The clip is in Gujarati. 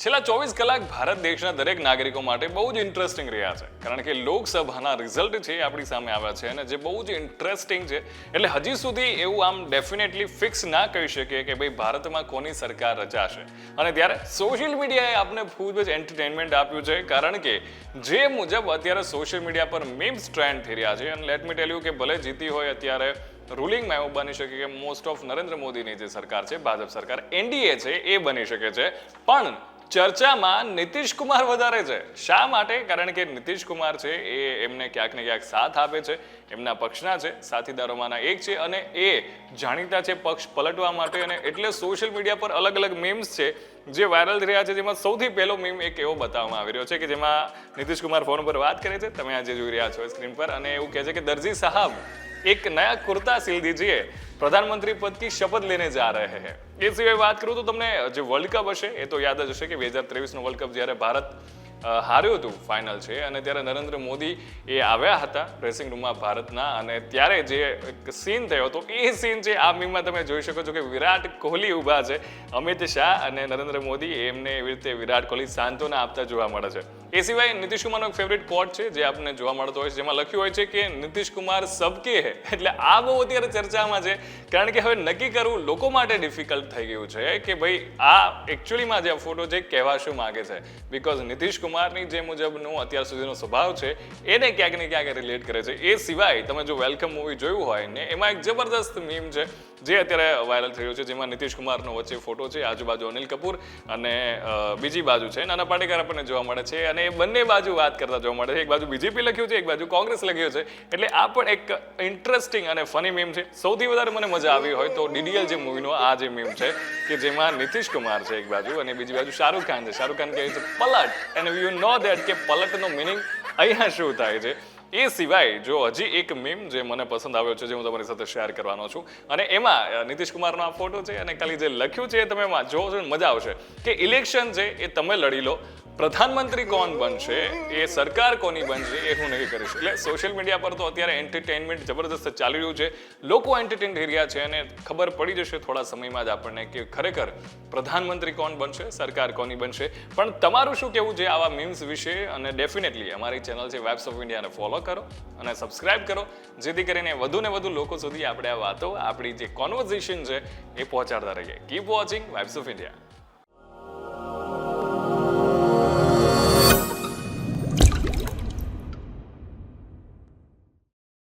છેલ્લા 24 કલાક ભારત દેશના દરેક નાગરિકો માટે બહુ જ ઇન્ટરેસ્ટિંગ રહ્યા છે, કારણ કે લોકસભાના રિઝલ્ટ છે એ આપણી સામે આવ્યા છે અને જે બહુ જ ઇન્ટરેસ્ટિંગ છે. એટલે હજી સુધી એવું આમ ડેફિનેટલી ફિક્સ ના કહી શકીએ કે ભાઈ ભારતમાં કોની સરકાર રચાશે. અને ત્યારે સોશિયલ મીડિયાએ આપને ખૂબ જ એન્ટરટેનમેન્ટ આપ્યું છે, કારણ કે જે મુજબ અત્યારે સોશિયલ મીડિયા પર મીમ્સ ટ્રેન્ડ થઈ રહ્યા છે. અને લેટ મી ટેલ યુ કે ભલે જીતી હોય અત્યારે રૂલિંગમાં એવું બની શકે કે મોસ્ટ ઓફ નરેન્દ્ર મોદીની જે સરકાર છે, ભાજપ સરકાર એનડીએ છે, એ બની શકે છે. પણ ચર્ચામાં નીતિશ કુમાર વધારે છે. શા માટે? કારણ કે નીતિશ કુમાર છે એ એમને ક્યાંક ને ક્યાંક સાથ આપે છે, એમના પક્ષના છે, સાથીદારોમાંના એક છે અને એ જાણીતા છે પક્ષ પલટવા માટે. અને એટલે સોશિયલ મીડિયા પર અલગ અલગ મીમ્સ છે જે વાયરલ થઈ રહ્યા છે, જેમાં સૌથી પહેલો મીમ એક એવો બતાવવામાં આવી રહ્યો છે કે જેમાં નીતિશ કુમાર ફોન પર વાત કરે છે, તમે આજે જોઈ રહ્યા છો સ્ક્રીન પર, અને એવું કહે છે કે દરજી સાहब एक नया कुर्ता सिल दीजिए, प्रधानमंत्री पद की शपथ लेने जा रहे हैं. એ સિવાય વાત કરું તો તમને જે વર્લ્ડ કપ હશે એ તો યાદ જ હશે કે 2023નો વર્લ્ડ કપ જ્યારે ભારત હાર્યું હતું ફાઇનલ છે, અને ત્યારે નરેન્દ્ર મોદી એ આવ્યા હતા ડ્રેસિંગ રૂમમાં ભારતના, અને ત્યારે જે એક સીન થયો હતો એ સીન છે આ મીમમાં તમે જોઈ શકો છો કે વિરાટ કોહલી ઊભા છે, અમિત શાહ અને નરેન્દ્ર મોદી એમને એવી રીતે વિરાટ કોહલી સાંત્વના આપતા જોવા મળે છે. એ સિવાય નીતિશ કુમારનો એક ફેવરેટ કોટ છે જે આપણને જોવા મળતો હોય છે, જેમાં લખ્યું હોય છે કે નીતિશ કુમાર સબકે હે. એટલે આ બહુ અત્યારે ચર્ચામાં છે, કારણ કે હવે નક્કી કરવું લોકો માટે ડિફિકલ્ટ થઈ ગયું છે કે ભાઈ આ એકચ્યુઅલીમાં જે ફોટો છે કહેવા શું માંગે છે. બિકોઝ નીતિશ કુમારની જે મુજબનો અત્યાર સુધીનો સ્વભાવ છે એને ક્યાંક ને ક્યાંક રિલેટ કરે છે. એ સિવાય તમે જો વેલકમ મૂવી જોયું હોય ને, એમાં એક જબરદસ્ત મીમ છે જે અત્યારે વાયરલ થઈ રહ્યો છે, જેમાં નીતિશ કુમારનો વચ્ચે ફોટો છે, આજુબાજુ અનિલ કપૂર અને બીજી બાજુ છે નાના પાટેકર આપણને જોવા મળે છે, અને એ બંને બાજુ વાત કરતા જોવા મળે છે. એક બાજુ બીજેપી લખ્યું છે, એક બાજુ કોંગ્રેસ લખ્યું છે. એટલે આ પણ એક ઇન્ટરેસ્ટિંગ અને ફની મીમ છે. સૌથી વધારે મને મજા આવી હોય તો ડીડીએલ જે મૂવીનો આ જે મીમ છે કે જેમાં નીતિશ કુમાર છે એક બાજુ અને બીજી બાજુ શાહરૂખ ખાન છે. શાહરૂખ ખાન કહે છે પલટ, એન્ડ યુ નો દેટ કે પલટનો મિનિંગ અહીંયા શું થાય છે. એ સિવાય જો હજી એક મીમ જે મને પસંદ આવ્યો છે જે હું તમારી સાથે શેર કરવાનો છું, અને એમાં નીતિશ કુમારનો આ ફોટો છે અને ખાલી જે લખ્યું છે એ તમે જોવો છો મજા આવશે કે ઇલેક્શન છે એ તમે લડી લો, પ્રધાનમંત્રી કોણ બનશે, એ સરકાર કોની બનશે એ હું નહીં કરીશ. એટલે સોશિયલ મીડિયા પર તો અત્યારે એન્ટરટેનમેન્ટ જબરદસ્ત ચાલી રહ્યું છે, લોકો એન્ટરટેન થઈ રહ્યા છે, અને ખબર પડી જશે થોડા સમયમાં જ આપણને કે ખરેખર પ્રધાનમંત્રી કોણ બનશે, સરકાર કોની બનશે. પણ તમારું શું કહેવું છે આવા મીમ્સ વિશે? અને ડેફિનેટલી અમારી ચેનલ છે વાઇબ્સ ઓફ ઇન્ડિયાને ફોલો કરો અને સબસ્ક્રાઇબ કરો, જેથી કરીને વધુ ને વધુ લોકો સુધી આપણે આ વાતો, આપણી જે કોન્વર્ઝેશન છે એ પહોંચાડતા રહીએ. Keep watching vibes of India.